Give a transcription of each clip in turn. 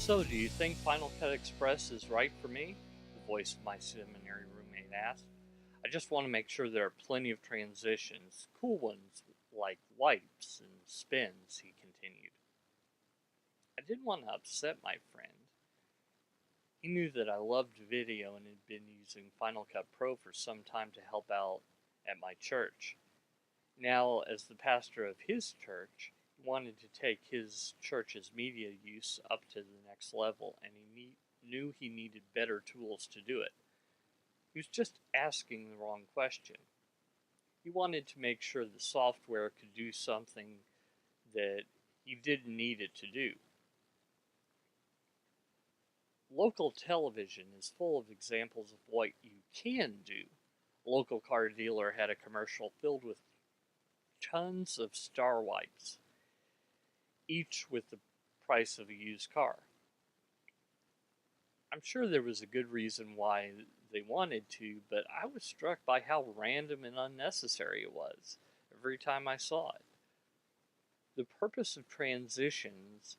So, do you think Final Cut Express is right for me? The voice of my seminary roommate asked. I just want to make sure there are plenty of transitions, cool ones like wipes and spins, he continued. I didn't want to upset my friend. He knew that I loved video and had been using Final Cut Pro for some time to help out at my church. Now, as the pastor of his church, he wanted to take his church's media use up to the next level, and knew he needed better tools to do it. He was just asking the wrong question. He wanted to make sure the software could do something that he didn't need it to do. Local television is full of examples of what you can do. A local car dealer had a commercial filled with tons of star wipes, each with the price of a used car. I'm sure there was a good reason why they wanted to, but I was struck by how random and unnecessary it was every time I saw it. The purpose of transitions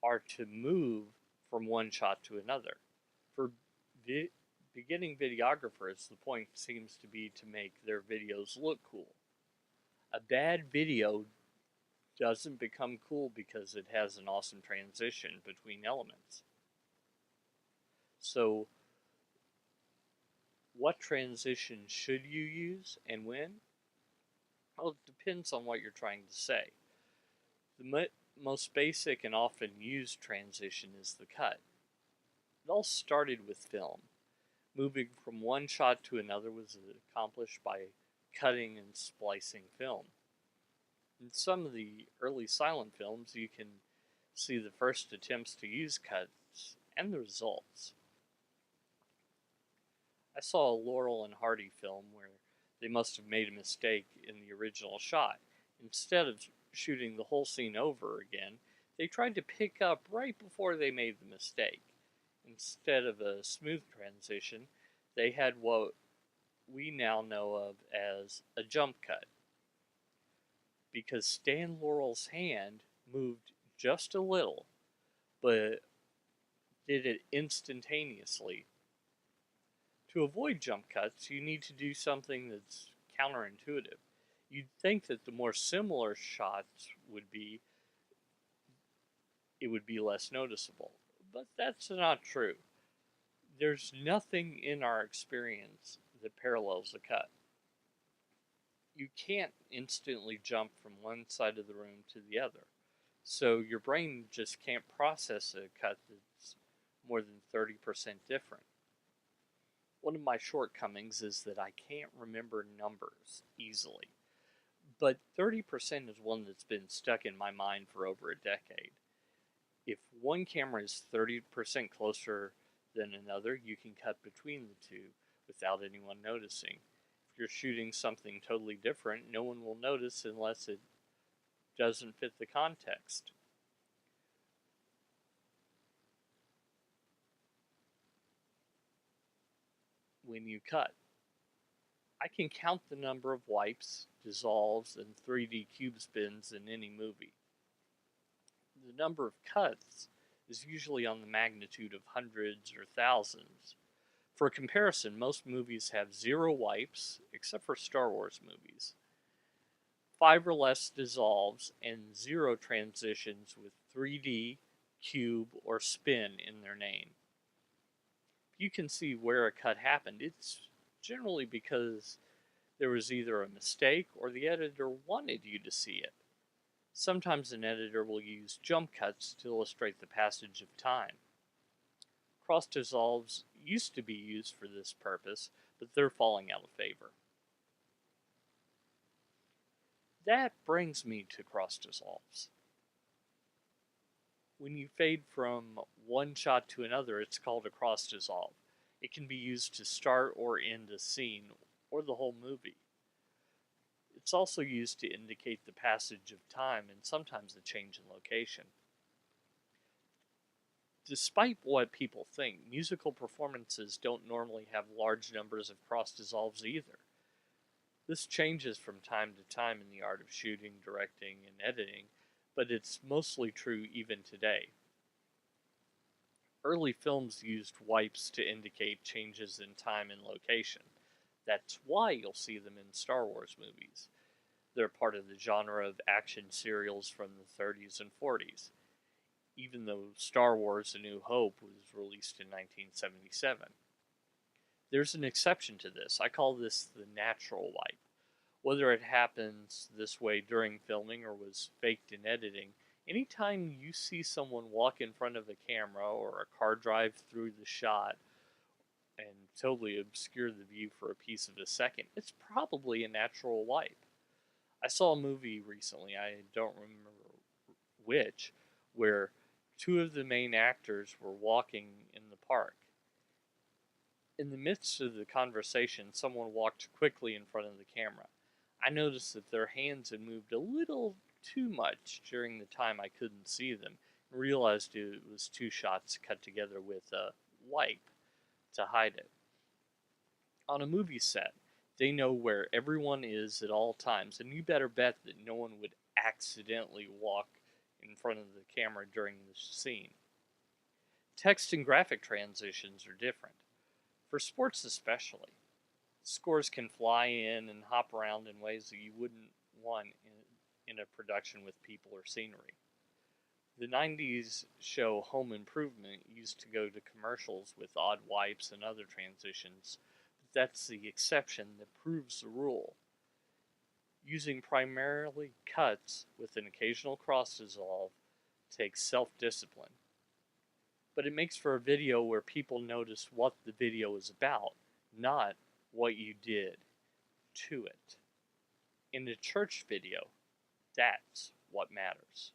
are to move from one shot to another. For beginning videographers, the point seems to be to make their videos look cool. A bad video doesn't become cool because it has an awesome transition between elements. So, what transition should you use and when? Well, it depends on what you're trying to say. The most basic and often used transition is the cut. It all started with film. Moving from one shot to another was accomplished by cutting and splicing film. In some of the early silent films, you can see the first attempts to use cuts and the results. I saw a Laurel and Hardy film where they must have made a mistake in the original shot. Instead of shooting the whole scene over again, they tried to pick up right before they made the mistake. Instead of a smooth transition, they had what we now know of as a jump cut. Because Stan Laurel's hand moved just a little, but did it instantaneously. To avoid jump cuts, you need to do something that's counterintuitive. You'd think that the more similar shots it would be less noticeable. But that's not true. There's nothing in our experience that parallels a cut. You can't instantly jump from one side of the room to the other. So your brain just can't process a cut that's more than 30% different. One of my shortcomings is that I can't remember numbers easily. But 30% is one that's been stuck in my mind for over a decade. If one camera is 30% closer than another, you can cut between the two without anyone noticing. If you're shooting something totally different, no one will notice unless it doesn't fit the context. When you cut, I can count the number of wipes, dissolves, and 3D cube spins in any movie. The number of cuts is usually on the magnitude of hundreds or thousands. For comparison, most movies have 0 wipes, except for Star Wars movies, 5 or less dissolves, and 0 transitions with 3D, cube, or spin in their name. You can see where a cut happened. It's generally because there was either a mistake or the editor wanted you to see it. Sometimes an editor will use jump cuts to illustrate the passage of time. Cross dissolves used to be used for this purpose, but they're falling out of favor. That brings me to cross dissolves. When you fade from one shot to another, it's called a cross dissolve. It can be used to start or end a scene, or the whole movie. It's also used to indicate the passage of time and sometimes a change in location. Despite what people think, musical performances don't normally have large numbers of cross dissolves either. This changes from time to time in the art of shooting, directing, and editing, but it's mostly true even today. Early films used wipes to indicate changes in time and location. That's why you'll see them in Star Wars movies. They're part of the genre of action serials from the 30s and 40s, even though Star Wars A New Hope was released in 1977. There's an exception to this. I call this the natural wipe. Whether it happens this way during filming or was faked in editing, anytime you see someone walk in front of a camera or a car drive through the shot and totally obscure the view for a piece of a second, it's probably a natural wipe. I saw a movie recently, I don't remember which, where two of the main actors were walking in the park. In the midst of the conversation, someone walked quickly in front of the camera. I noticed that their hands had moved a little too much during the time I couldn't see them, and realized it was two shots cut together with a wipe to hide it. On a movie set, they know where everyone is at all times, and you better bet that no one would accidentally walk in front of the camera during the scene. Text and graphic transitions are different. For sports especially, scores can fly in and hop around in ways that you wouldn't want in a production with people or scenery. The 90s show Home Improvement used to go to commercials with odd wipes and other transitions, but that's the exception that proves the rule. Using primarily cuts with an occasional cross dissolve takes self-discipline, but it makes for a video where people notice what the video is about, not what you did to it. In a church video, that's what matters.